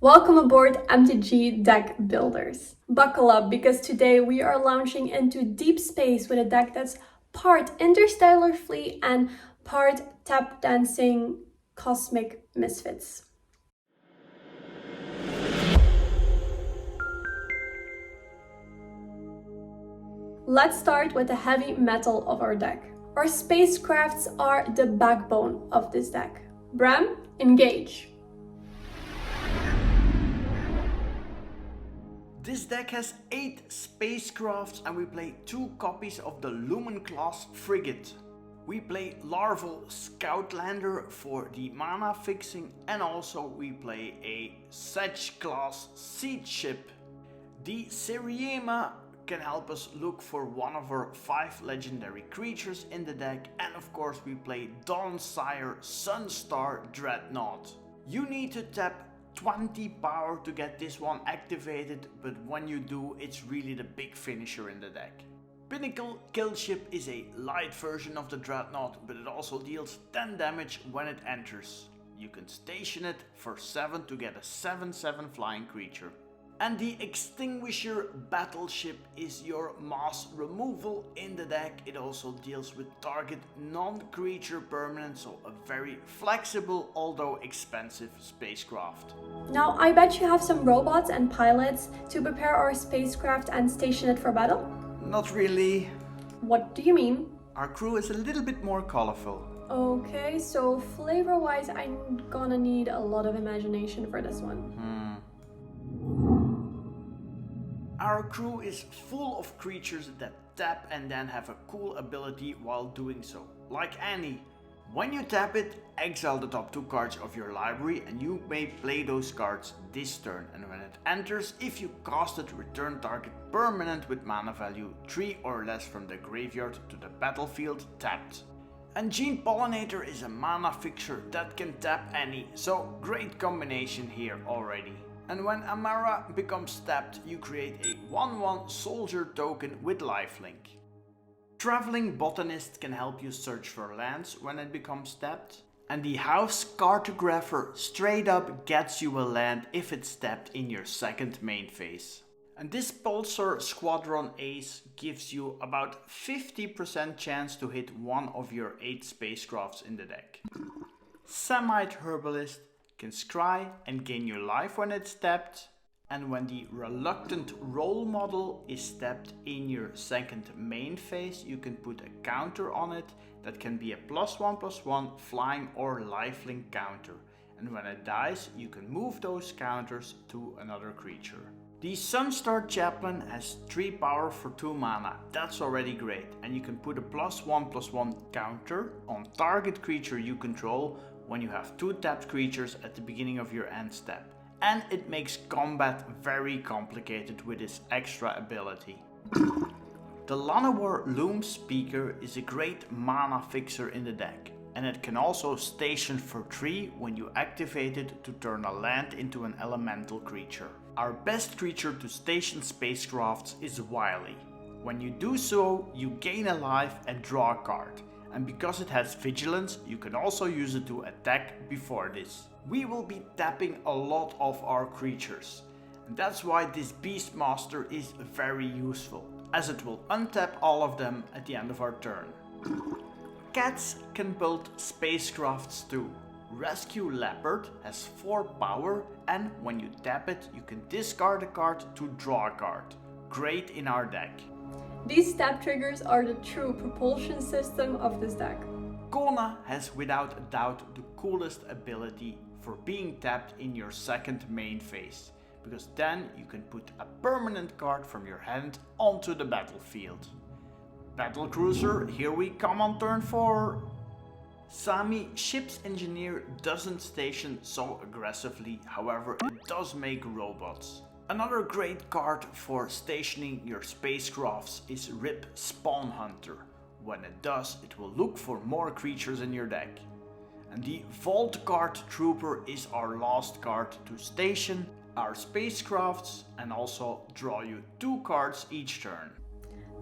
Welcome aboard MTG Deck Builders. Buckle up because today we are launching into deep space with a deck that's part interstellar fleet and part tap dancing cosmic misfits. Let's start with the heavy metal of our deck. Our spacecrafts are the backbone of this deck. Bram, engage. This deck has 8 spacecrafts and we play 2 copies of the Lumen class frigate. We play Larval Scoutlander for the mana fixing and also we play a Sedge class siege ship. The Seriema can help us look for one of our 5 legendary creatures in the deck, and of course we play Dawnsire Sunstar Dreadnought. You need to tap 20 power to get this one activated, but when you do, it's really the big finisher in the deck. Pinnacle Killship is a light version of the Dreadnought, but it also deals 10 damage when it enters. You can station it for 7 to get a 7/7 flying creature. And the Extinguisher Battleship is your mass removal in the deck. It also deals with target non-creature permanent, so a very flexible although expensive spacecraft. Now, I bet you have some robots and pilots to prepare our spacecraft and station it for battle? Not really. What do you mean? Our crew is a little bit more colorful. Okay, so flavor-wise, I'm gonna need a lot of imagination for this one. Our crew is full of creatures that tap and then have a cool ability while doing so, like Annie. When you tap it, exile the top 2 cards of your library and you may play those cards this turn, and when it enters, if you cast it, return target permanent with mana value 3 or less from the graveyard to the battlefield tapped. And Gene Pollinator is a mana fixer that can tap Annie, so great combination here already. And when Amara becomes tapped, you create a 1/1 soldier token with lifelink. Traveling Botanist can help you search for lands when it becomes tapped. And the House Cartographer straight up gets you a land if it's tapped in your second main phase. And this Pulsar Squadron Ace gives you about 50% chance to hit one of your 8 spacecrafts in the deck. Samite Herbalist can scry and gain your life when it's tapped, and when the Reluctant Role Model is tapped in your second main phase, you can put a counter on it that can be a +1/+1 flying or lifelink counter, and when it dies you can move those counters to another creature. The Sunstar Chaplain has 3 power for 2 mana, that's already great, and you can put a +1/+1 counter on target creature you control when you have 2 tapped creatures at the beginning of your end step. And it makes combat very complicated with this extra ability. The Llanowar Loom Speaker is a great mana fixer in the deck, and it can also station for 3 when you activate it to turn a land into an elemental creature. Our best creature to station spacecrafts is Wily. When you do so, you gain a life and draw a card. And because it has vigilance, you can also use it to attack before this. We will be tapping a lot of our creatures, and that's why this Beastmaster is very useful, as it will untap all of them at the end of our turn. Cats can build spacecrafts too. Rescue Leopard has 4 power, and when you tap it, you can discard a card to draw a card. Great in our deck. These tap triggers are the true propulsion system of this deck. Kona has without a doubt the coolest ability for being tapped in your second main phase, because then you can put a permanent card from your hand onto the battlefield. Battlecruiser, here we come on turn 4. Sami Ship's Engineer doesn't station so aggressively, however it does make robots. Another great card for stationing your spacecrafts is Rip Spawn Hunter. When it does, it will look for more creatures in your deck. And the Vault Guard Trooper is our last card to station our spacecrafts and also draw you 2 cards each turn.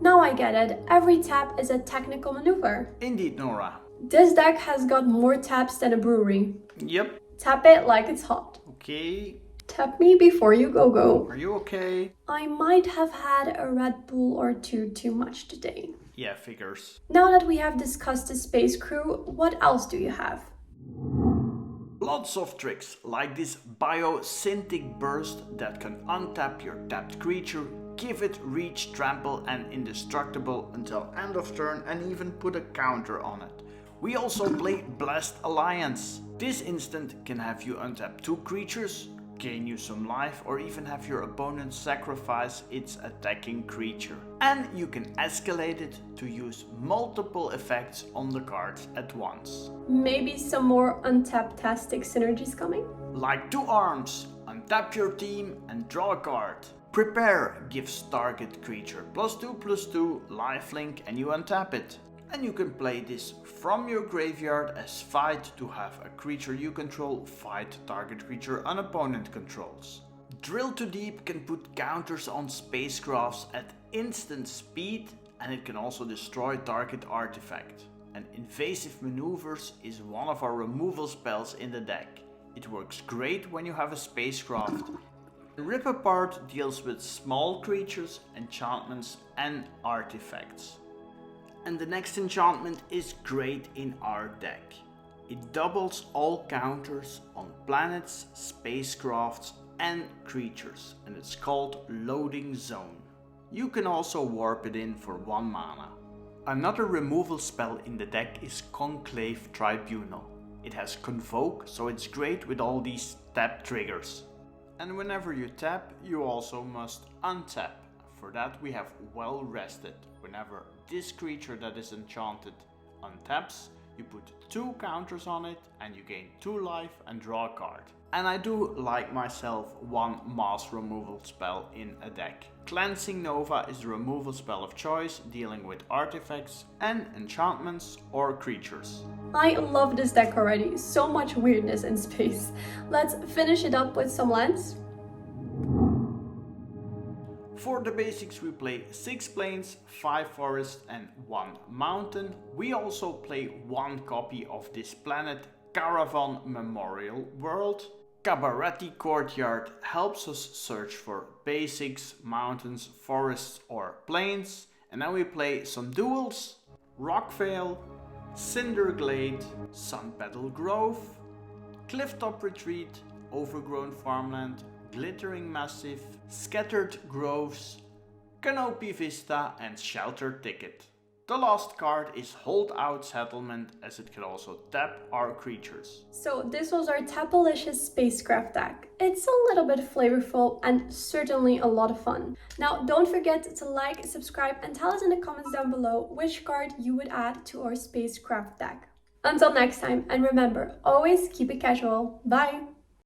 Now I get it, every tap is a technical maneuver. Indeed, Nora. This deck has got more taps than a brewery. Yep. Tap it like it's hot. Okay. Tap me before you go. Are you okay? I might have had a Red Bull or two too much today. Yeah, figures. Now that we have discussed the space crew, what else do you have? Lots of tricks, like this Biosynthetic Burst that can untap your tapped creature, give it reach, trample and indestructible until end of turn, and even put a counter on it. We also play Blessed Alliance. This instant can have you untap 2 creatures, gain you some life, or even have your opponent sacrifice its attacking creature. And you can escalate it to use multiple effects on the cards at once. /Maybe some more untap-tastic synergies coming? Like 2 arms, untap your team and draw a card. Prepare gives target creature +2/+2 lifelink and you untap it. And you can play this from your graveyard as fight to have a creature you control fight target creature an opponent controls. Drill to Deep can put counters on spacecrafts at instant speed, and it can also destroy target artifact. And Invasive Maneuvers is one of our removal spells in the deck. It works great when you have a spacecraft. Rip Apart deals with small creatures, enchantments and artifacts. And the next enchantment is great in our deck. It doubles all counters on planets, spacecrafts and creatures, and it's called Loading Zone. You can also warp it in for 1 mana. Another removal spell in the deck is Conclave Tribunal. It has Convoke, so it's great with all these tap triggers. And whenever you tap, you also must untap. For that we have Well Rested. Whenever this creature that is enchanted untaps, you put 2 counters on it and you gain 2 life and draw a card. And I do like myself 1 mass removal spell in a deck. Cleansing Nova is the removal spell of choice, dealing with artifacts and enchantments or creatures. I love this deck already, so much weirdness in space. Let's finish it up with some lands. For the basics we play 6 plains, 5 forests and 1 mountain. We also play 1 copy of this planet Kavaron Memorial World. Cabaretti Courtyard helps us search for basics, mountains, forests or plains. And then we play some duels, Rockfall Vale, Cinder Glade, Sun Petal Grove, Clifftop Retreat, Overgrown Farmland, Glittering Massif, Scattered Groves, Canopy Vista and Sheltered Thicket. The last card is Holdout Settlement, as it can also tap our creatures. So this was our Tapalicious Spacecraft deck. It's a little bit flavorful and certainly a lot of fun. Now don't forget to like, subscribe and tell us in the comments down below which card you would add to our Spacecraft deck. Until next time, and remember, always keep it casual. Bye!